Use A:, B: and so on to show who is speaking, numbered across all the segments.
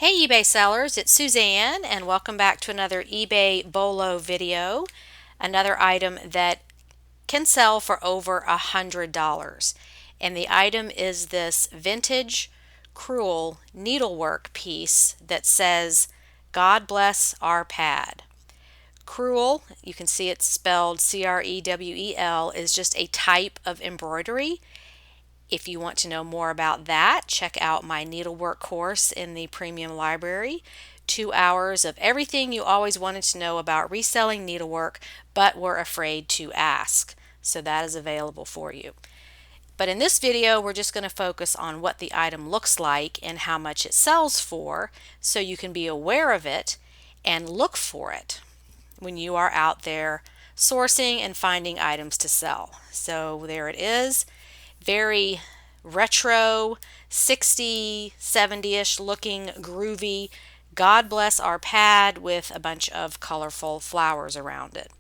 A: Hey eBay sellers, it's Suzanne and welcome back to another eBay BOLO video, another item that can sell for over $100. And the item is this vintage Crewel needlework piece that says, God bless our pad. Crewel, you can see it's spelled Crewel, is just a type of embroidery. If you want to know more about that, check out my needlework course in the premium library. 2 hours of everything you always wanted to know about reselling needlework but were afraid to ask. So that is available for you. But in this video, we're just going to focus on what the item looks like and how much it sells for so you can be aware of it and look for it when you are out there sourcing and finding items to sell. So there it is. Very retro, 60, 70-ish looking groovy. God bless our pad with a bunch of colorful flowers around it.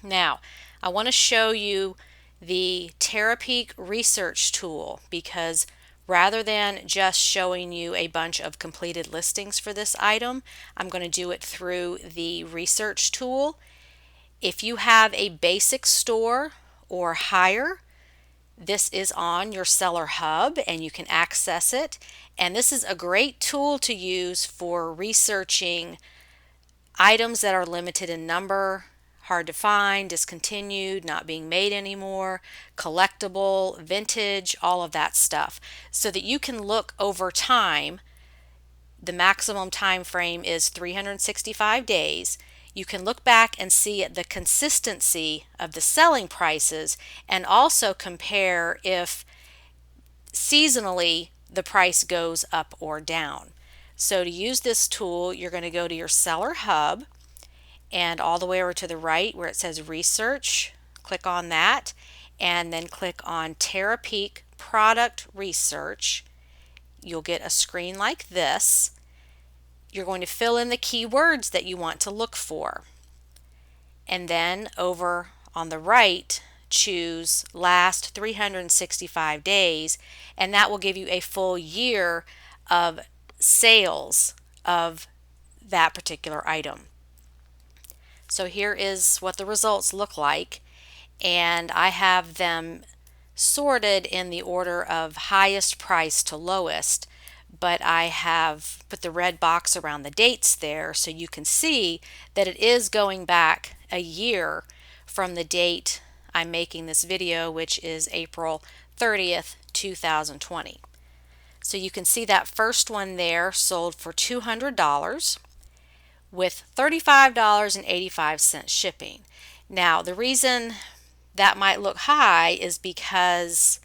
A: Now, I want to show you the Terapeak research tool because rather than just showing you a bunch of completed listings for this item, I'm going to do it through the research tool. If you have a basic store or higher, this is on your seller hub and you can access it. And this is a great tool to use for researching items that are limited in number, hard to find, discontinued, not being made anymore, collectible, vintage, all of that stuff, so that you can look over time. The maximum time frame is 365 days. You can look back and see the consistency of the selling prices and also compare if seasonally the price goes up or down. So to use this tool, you're going to go to your seller hub and all the way over to the right where it says research, click on that and then click on Terapeak product research. You'll get a screen like this. You're going to fill in the keywords that you want to look for. And then over on the right, choose last 365 days, and that will give you a full year of sales of that particular item. So here is what the results look like, and I have them sorted in the order of highest price to lowest. But I have put the red box around the dates there so you can see that it is going back a year from the date I'm making this video, which is April 30th, 2020. So you can see that first one there sold for $200 with $35.85 shipping. Now, the reason that might look high is because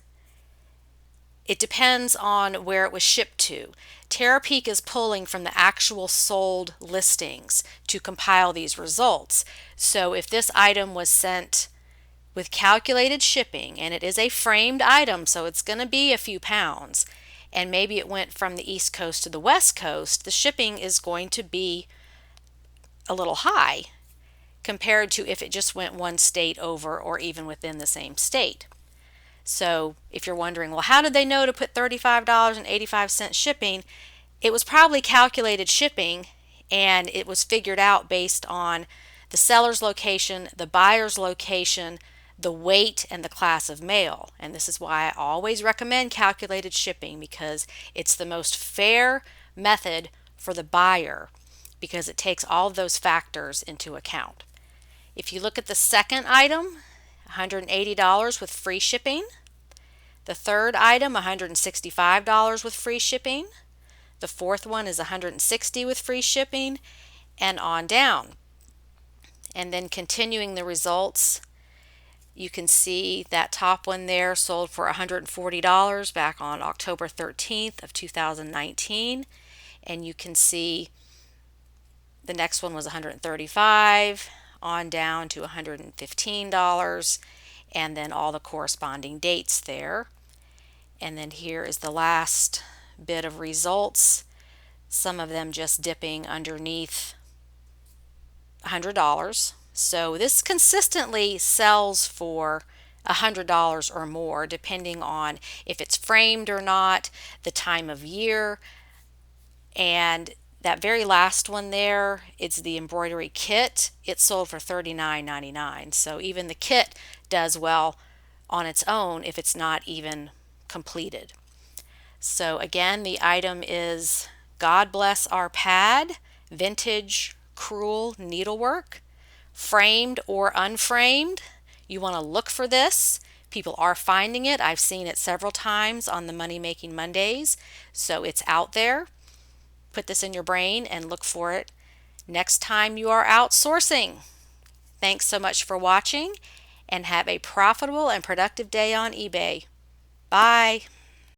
A: it depends on where it was shipped to. Terapeak is pulling from the actual sold listings to compile these results. So if this item was sent with calculated shipping, and it is a framed item, so it's going to be a few pounds, and maybe it went from the East Coast to the West Coast, the shipping is going to be a little high compared to if it just went one state over or even within the same state. So if you're wondering, well, how did they know to put $35.85 shipping? It was probably calculated shipping, and it was figured out based on the seller's location, the buyer's location, the weight, and the class of mail. And this is why I always recommend calculated shipping, because it's the most fair method for the buyer because it takes all of those factors into account. If you look at the second item, $180 with free shipping. The third item, $165 with free shipping. The fourth one is $160 with free shipping, and on down. And then continuing the results, you can see that top one there sold for $140 back on October 13th of 2019. And you can see the next one was $135 on down to $115, and then all the corresponding dates there. And then here is the last bit of results, some of them just dipping underneath $100. So this consistently sells for $100 or more, depending on if it's framed or not, the time of year, And that very last one there, it's the embroidery kit. It sold for $39.99. So even the kit does well on its own if it's not even completed. So again, the item is God Bless Our Pad, vintage Crewel needlework, framed or unframed. You want to look for this. People are finding it. I've seen it several times on the Money Making Mondays, so it's out there. Put this in your brain and look for it next time you are outsourcing. Thanks so much for watching, and have a profitable and productive day on eBay. Bye.